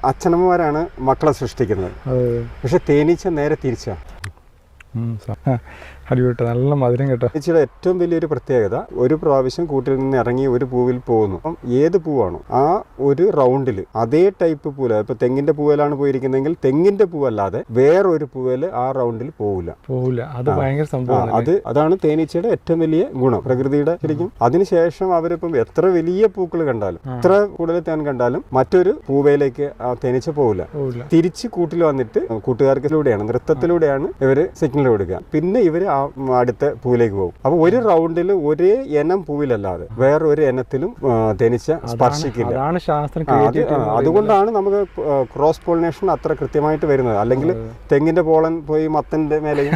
അച്ഛനമ്മമാരാണ് മക്കളെ സൃഷ്ടിക്കുന്നത്. പക്ഷെ തേനീച്ച നേരെ തിരിച്ചാ. അടിപൊളി, നല്ല മധുരം കേട്ടോ. തേനീച്ചയുടെ ഏറ്റവും വലിയൊരു പ്രത്യേകത, ഒരു പ്രാവശ്യം കൂട്ടിൽ നിന്ന് ഇറങ്ങി ഒരു പൂവിൽ പോകുന്നു. അപ്പം ഏത് പൂവാണോ ആ ഒരു റൗണ്ടിൽ അതേ ടൈപ്പ് പൂല, ഇപ്പൊ തെങ്ങിന്റെ പൂവലാണ് പോയിരിക്കുന്നെങ്കിൽ തെങ്ങിന്റെ പൂവല്ലാതെ വേറൊരു പൂവല് ആ റൗണ്ടിൽ പോവില്ല. അത് ഭയങ്കര സംഭവമാണ്. അതാണ് തേനീച്ചയുടെ ഏറ്റവും വലിയ ഗുണം, പ്രകൃതിയുടെ ശരിക്കും. അതിനുശേഷം അവരിപ്പം എത്ര വലിയ പൂക്കൾ കണ്ടാലും എത്ര കൂടുതൽ തേൻ കണ്ടാലും മറ്റൊരു പൂവയിലേക്ക് ആ തേനീച്ച പോവില്ല. തിരിച്ച് കൂട്ടിൽ വന്നിട്ട് കൂട്ടുകാർക്കിലൂടെയാണ്, നൃത്തത്തിലൂടെയാണ് ഇവര് സിഗ്നൽ കൊടുക്കുക. പിന്നെ ഇവര് അടുത്ത പൂവിലേക്ക് പോകും. അപ്പൊ ഒരു റൗണ്ടിൽ ഒരേ ഇനം പൂവിലല്ലാതെ വേറൊരു ഇനത്തിലും തേനീച്ച സ്പർശിക്കില്ല. അതുകൊണ്ടാണ് നമുക്ക് ക്രോസ് പോളിനേഷൻ അത്ര കൃത്യമായിട്ട് വരുന്നത്. അല്ലെങ്കിൽ തെങ്ങിന്റെ പോളൻ പോയി മത്തന്റെ മേലെയും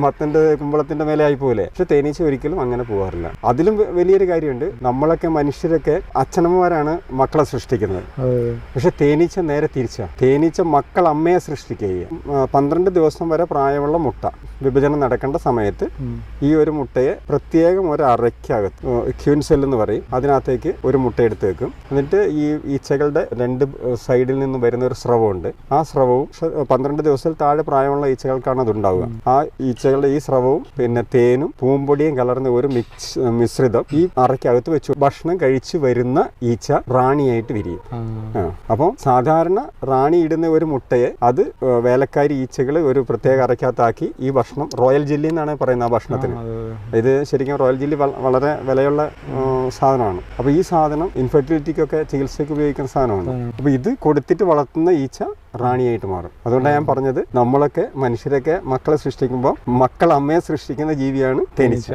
മത്തന്റെ കുമ്പളത്തിന്റെ മേലെ ആയി പോലെ. പക്ഷെ തേനീച്ച ഒരിക്കലും അങ്ങനെ പോകാറില്ല. അതിലും വലിയൊരു കാര്യമുണ്ട്, നമ്മളൊക്കെ മനുഷ്യരൊക്കെ അച്ഛനമ്മമാരാണ് മക്കളെ സൃഷ്ടിക്കുന്നത്. പക്ഷെ തേനീച്ച നേരെ തിരിച്ചാ. തേനീച്ച മക്കൾ അമ്മയെ സൃഷ്ടിക്കുകയും 12 ദിവസം വരെ പ്രായമുള്ള മുട്ട വിഭജനം നടക്കേണ്ട സമയത്ത് ഈ ഒരു മുട്ടയെ പ്രത്യേകം ഒരു അറയ്ക്കകത്ത്, ക്യൂൻ സെൽ എന്ന് പറയും, അതിനകത്തേക്ക് ഒരു മുട്ട എടുത്ത് വെക്കും. എന്നിട്ട് ഈ ഈച്ചകളുടെ 2 സൈഡിൽ നിന്ന് വരുന്ന ഒരു സ്രവമുണ്ട്. ആ സ്രവവും 12 ദിവസത്തിൽ താഴെ പ്രായമുള്ള ഈച്ചകൾക്കാണ് അതുണ്ടാവുക. ആ ഈച്ചകളുടെ ഈ സ്രവവും പിന്നെ തേനും പൂമ്പൊടിയും കലർന്ന ഒരു മിശ്രിതം ഈ അറയ്ക്കകത്ത് വെച്ചു ഭക്ഷണം കഴിച്ചു വരുന്ന ഈച്ച റാണിയായിട്ട് വിരിയും. അപ്പം സാധാരണ റാണി ഇടുന്ന ഒരു മുട്ടയെ അത് വേലക്കാരി ഈച്ചകൾ ഒരു പ്രത്യേക അറയ്ക്കകത്താക്കി ഈ ഭക്ഷണം, റോയൽ ജെല്ലി എന്നാണ് പറയുന്നത് ആ ഭക്ഷണത്തിന്. ഇത് ശരിക്കും റോയൽ ജെല്ലി വളരെ വിലയുള്ള സാധനമാണ്. അപ്പോൾ ഈ സാധനം ഇൻഫെർട്ടിലിറ്റിക്കൊക്കെ ചികിത്സയ്ക്ക് ഉപയോഗിക്കുന്ന സാധനമാണ്. അപ്പോൾ ഇത് കൊടുത്തിട്ട് വളർത്തുന്ന ഈച്ച റാണിയായിട്ട് മാറും. അതുകൊണ്ടാണ് ഞാൻ പറഞ്ഞത്, നമ്മളൊക്കെ മനുഷ്യരൊക്കെ മക്കളെ സൃഷ്ടിക്കുമ്പോൾ മക്കൾ അമ്മയെ സൃഷ്ടിക്കുന്ന ജീവിയാണ് തേനീച്ച.